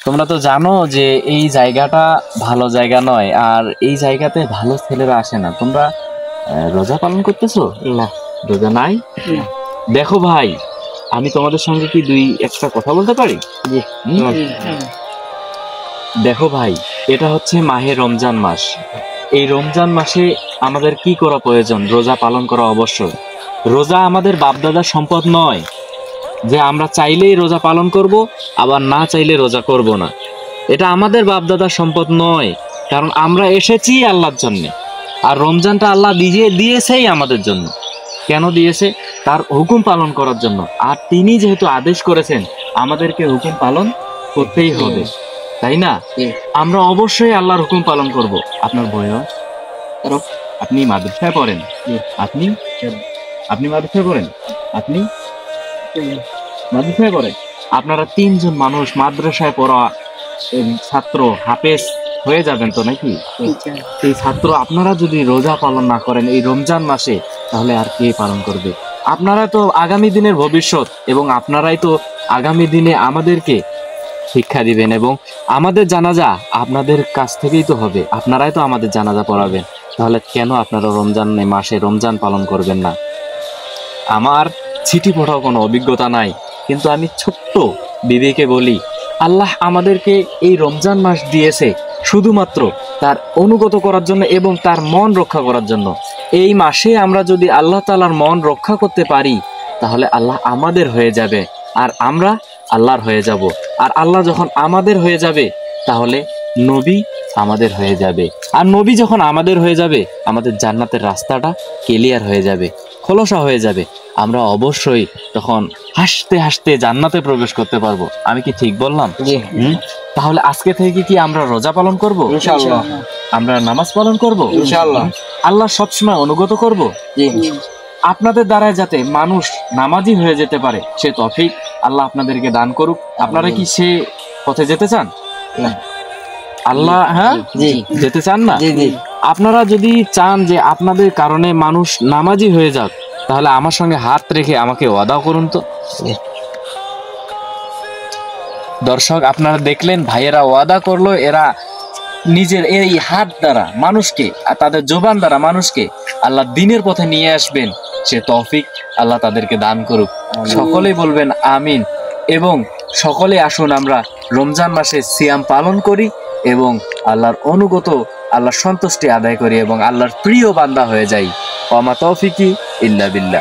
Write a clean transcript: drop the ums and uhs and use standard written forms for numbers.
তোমরা তো জানো যে এই জায়গাটা ভালো জায়গা নয়, আর এই জায়গাতে ভালো ছেলেরা আসে না। তোমরা রোজা পালন করতেছো? না। রোজা নাই? না। দেখো ভাই, আমি তোমাদের সঙ্গে কি দুই একটা কথা বলতে পারি? জি। দেখো ভাই, এটা হচ্ছে মাহে রমজান মাস। এই রমজান মাসে আমাদের কি করা প্রয়োজন? রোজা পালন করা অবশ্যই। রোজা আমাদের বাপদাদার সম্পদ নয় যে আমরা চাইলেই রোজা পালন করব, আবার না চাইলে রোজা করব না। এটা আমাদের বাপদাদার সম্পদ নয়, কারণ আমরা এসেছি আল্লাহর জন্য। আর রমজানটা আল্লাহ দিয়েছেই আমাদের জন্য। কেন দিয়েছে? তার হুকুম পালন করার জন্য। আর তিনি যেহেতু আদেশ করেছেন, আমাদেরকে হুকুম পালন করতেই হবে, তাই না? আমরা অবশ্যই আল্লাহর হুকুম পালন করব। আপনার বয়স? আপনি মাদ্রাসায় পড়েন? আপনি আপনি মাদ্রাসায় পড়েন? আপনি মাদ্রাসায় পড়েন? আপনারা তিনজন মানুষ মাদ্রাসায় পড়া ছাত্র, হাফেজ হয়ে যাবেন তো নাকি? এই ছাত্র আপনারা যদি রোজা পালন না করেন এই রমজান মাসে, তাহলে আর কে পালন করবে? আপনারা তো আগামী দিনের ভবিষ্যৎ, এবং আপনারাই তো আগামী দিনে আমাদেরকে শিক্ষা দিবেন, এবং আমাদের জানাজা আপনাদের কাছ থেকেই তো হবে। আপনারাই তো আমাদের জানাজা পড়াবেন। তাহলে কেন আপনারা রমজান মাসে রমজান পালন করবেন না? আমার চিঠি পড়াও কোনো অভিজ্ঞতা নাই, কিন্তু আমি ছোট্ট বিবেকে বলি, আল্লাহ আমাদেরকে এই রমজান মাস দিয়েছে শুধুমাত্র তার অনুগত করার জন্য এবং তার মন রক্ষা করার জন্য। এই মাসে আমরা যদি আল্লাহ তাআলার মন রক্ষা করতে পারি, তাহলে আল্লাহ আমাদের হয়ে যাবে, আর আমরা আল্লাহর হয়ে যাব। আর আল্লাহ যখন আমাদের হয়ে যাবে, তাহলে নবী আমাদের হয়ে যাবে। আর নবী যখন আমাদের হয়ে যাবে, আমাদের জান্নাতের রাস্তাটা ক্লিয়ার হয়ে যাবে, খোলসা হয়ে যাবে। আমরা অবশ্যই তখন হাসতে হাসতে জান্নাতে প্রবেশ করতে পারবো। আমি কি ঠিক বললাম? জি। তাহলে আজকে থেকে কি আমরা রোজা পালন করব? ইনশাআল্লাহ। আমরা নামাজ পালন করব? ইনশাআল্লাহ। আল্লাহ সবসময় অনুগত করব। জি। আপনাদের দ্বারা যাতে মানুষ নামাজি হয়ে যেতে পারে, সে তৌফিক আল্লাহ আপনাদেরকে দান করুক। আপনারা কি সে পথে যেতে চান? না। আল্লাহ, হ্যাঁ, জি। যেতে চান না? জি জি। আপনারা যদি চান যে আপনাদের কারণে মানুষ নামাজি হয়ে যাক, তাহলে আমার সঙ্গে হাত রেখে আমাকে ওয়াদা করুন তো। দর্শক, আপনারা দেখলেন ভাইয়েরা ওয়াদা করলো, এরা নিজের এই হাত দ্বারা মানুষকে আর তাদের জবান দ্বারা মানুষকে আল্লাহ দ্বীনের পথে নিয়ে আসবেন। সে তৌফিক আল্লাহ তাদেরকে দান করুক। সকলেই বলবেন আমিন। এবং সকলে আসুন আমরা রমজান মাসে সিয়াম পালন করি এবং আল্লাহর অনুগত, আল্লাহর সন্তুষ্টি আদায় করি এবং আল্লাহর প্রিয় বান্দা হয়ে যাই। ওয়া মা তৌফিকি ইল্লা বিল্লাহ।